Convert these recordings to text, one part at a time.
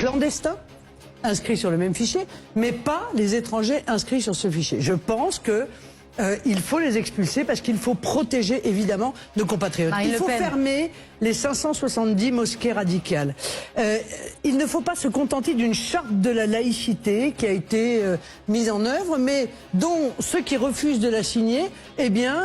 clandestins inscrits sur le même fichier, mais pas les étrangers inscrits sur ce fichier. Je pense que il faut les expulser parce qu'il faut protéger évidemment nos compatriotes. Il faut fermer les 570 mosquées radicales. Il ne faut pas se contenter d'une charte de la laïcité qui a été mise en œuvre, mais dont ceux qui refusent de la signer, eh bien,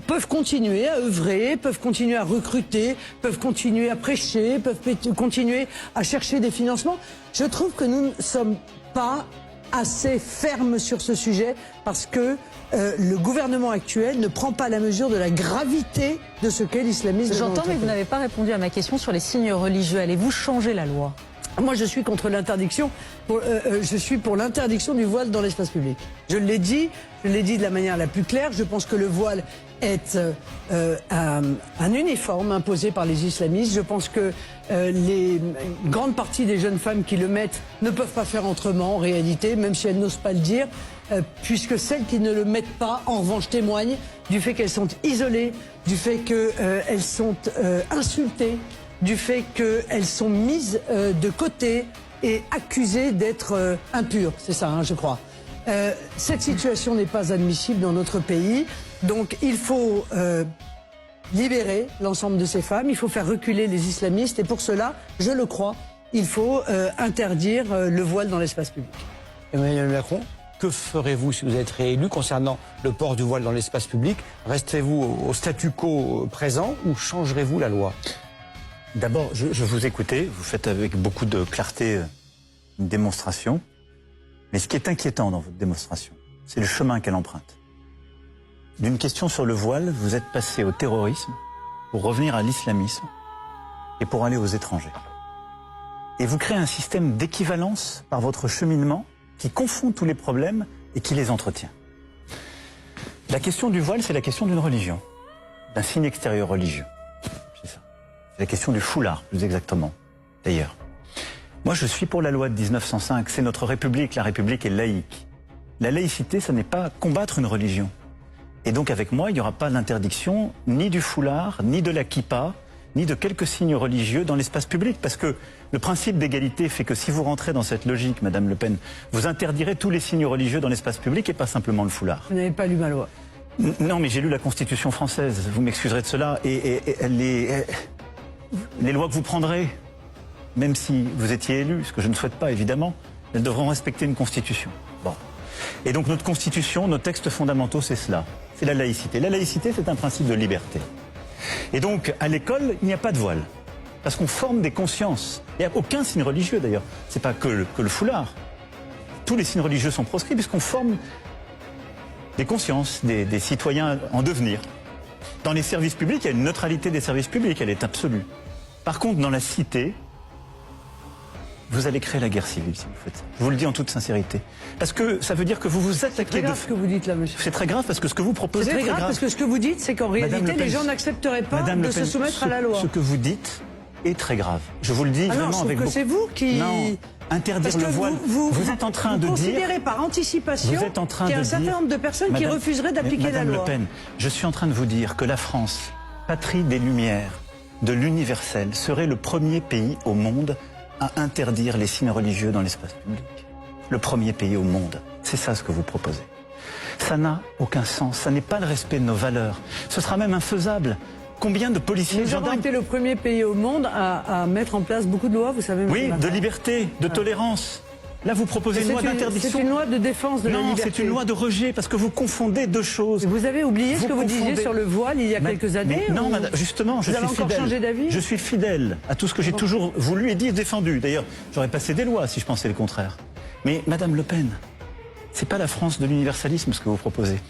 peuvent continuer à œuvrer, peuvent continuer à recruter, peuvent continuer à prêcher, peuvent continuer à chercher des financements. Je trouve que nous ne sommes pas assez ferme sur ce sujet parce que le gouvernement actuel ne prend pas la mesure de la gravité de ce qu'est l'islamisme. J'entends, mais vous n'avez pas répondu à ma question sur les signes religieux. Allez-vous changer la loi? Moi, je suis contre l'interdiction. Je suis pour l'interdiction du voile dans l'espace public. Je l'ai dit de la manière la plus claire. Je pense que le voile est un uniforme imposé par les islamistes. Je pense que les grandes parties des jeunes femmes qui le mettent ne peuvent pas faire autrement en réalité, même si elles n'osent pas le dire, puisque celles qui ne le mettent pas, en revanche, témoignent du fait qu'elles sont isolées, du fait qu'elles sont insultées, du fait qu'elles sont mises de côté et accusées d'être impures. C'est ça, hein, je crois. Cette situation n'est pas admissible dans notre pays. Donc il faut libérer l'ensemble de ces femmes, il faut faire reculer les islamistes et pour cela, je le crois, il faut interdire le voile dans l'espace public. Emmanuel Macron, que ferez-vous si vous êtes réélu concernant le port du voile dans l'espace public? Resterez-vous au statu quo présent ou changerez-vous la loi? D'abord, je vous écoutais, vous faites avec beaucoup de clarté une démonstration, mais ce qui est inquiétant dans votre démonstration, c'est le chemin qu'elle emprunte. D'une question sur le voile, vous êtes passé au terrorisme pour revenir à l'islamisme et pour aller aux étrangers. Et vous créez un système d'équivalence par votre cheminement qui confond tous les problèmes et qui les entretient. La question du voile, c'est la question d'une religion, d'un signe extérieur religieux. C'est ça. C'est la question du foulard, plus exactement, d'ailleurs. Moi, je suis pour la loi de 1905. C'est notre République. La République est laïque. La laïcité, ça n'est pas combattre une religion. Et donc, avec moi, il n'y aura pas l'interdiction ni du foulard, ni de la kippa, ni de quelques signes religieux dans l'espace public. Parce que le principe d'égalité fait que si vous rentrez dans cette logique, Madame Le Pen, vous interdirez tous les signes religieux dans l'espace public et pas simplement le foulard. Vous n'avez pas lu ma loi. Non, mais j'ai lu la Constitution française. Vous m'excuserez de cela. Et les lois que vous prendrez, même si vous étiez élu, ce que je ne souhaite pas évidemment, elles devront respecter une Constitution. Bon. Et donc notre Constitution, nos textes fondamentaux, c'est cela. C'est la laïcité. La laïcité, c'est un principe de liberté. Et donc, à l'école, il n'y a pas de voile. Parce qu'on forme des consciences. Il n'y a aucun signe religieux, d'ailleurs. C'est pas que le foulard. Tous les signes religieux sont proscrits, puisqu'on forme des consciences, des citoyens en devenir. Dans les services publics, il y a une neutralité des services publics. Elle est absolue. Par contre, dans la cité, vous allez créer la guerre civile si vous faites ça. Je vous le dis en toute sincérité. Parce que ça veut dire que vous vous attaquez... C'est très grave ce que vous dites là, monsieur. C'est très grave parce que ce que vous proposez... C'est très grave parce que ce que vous dites, c'est qu'en réalité, les gens n'accepteraient pas de se soumettre à la loi. Ce que vous dites est très grave. Je vous le dis vraiment avec beaucoup... c'est vous qui... Non, interdire le voile... Vous êtes en train de dire... Vous considérez par anticipation qu'il y a un certain nombre de personnes qui refuseraient d'appliquer la loi. Madame Le Pen, je suis en train de vous dire que la France, patrie des Lumières, de l'universel, serait le premier pays au monde à interdire les signes religieux dans l'espace public. Le premier pays au monde. C'est ça ce que vous proposez. Ça n'a aucun sens. Ça n'est pas le respect de nos valeurs. Ce sera même infaisable. Combien de policiers et gendarmes... Nous avons été le premier pays au monde à mettre en place beaucoup de lois, vous savez. Oui, de liberté, de tolérance. Là, vous proposez une loi d'interdiction. C'est une loi de défense de la liberté. Non, c'est une loi de rejet, parce que vous confondez deux choses. Vous avez oublié ce que vous disiez sur le voile il y a quelques années? Non, madame, justement, je suis fidèle. Vous avez encore changé d'avis? Je suis fidèle à tout ce que j'ai toujours voulu et dit et défendu. D'ailleurs, j'aurais passé des lois si je pensais le contraire. Mais, Madame Le Pen, c'est pas la France de l'universalisme ce que vous proposez.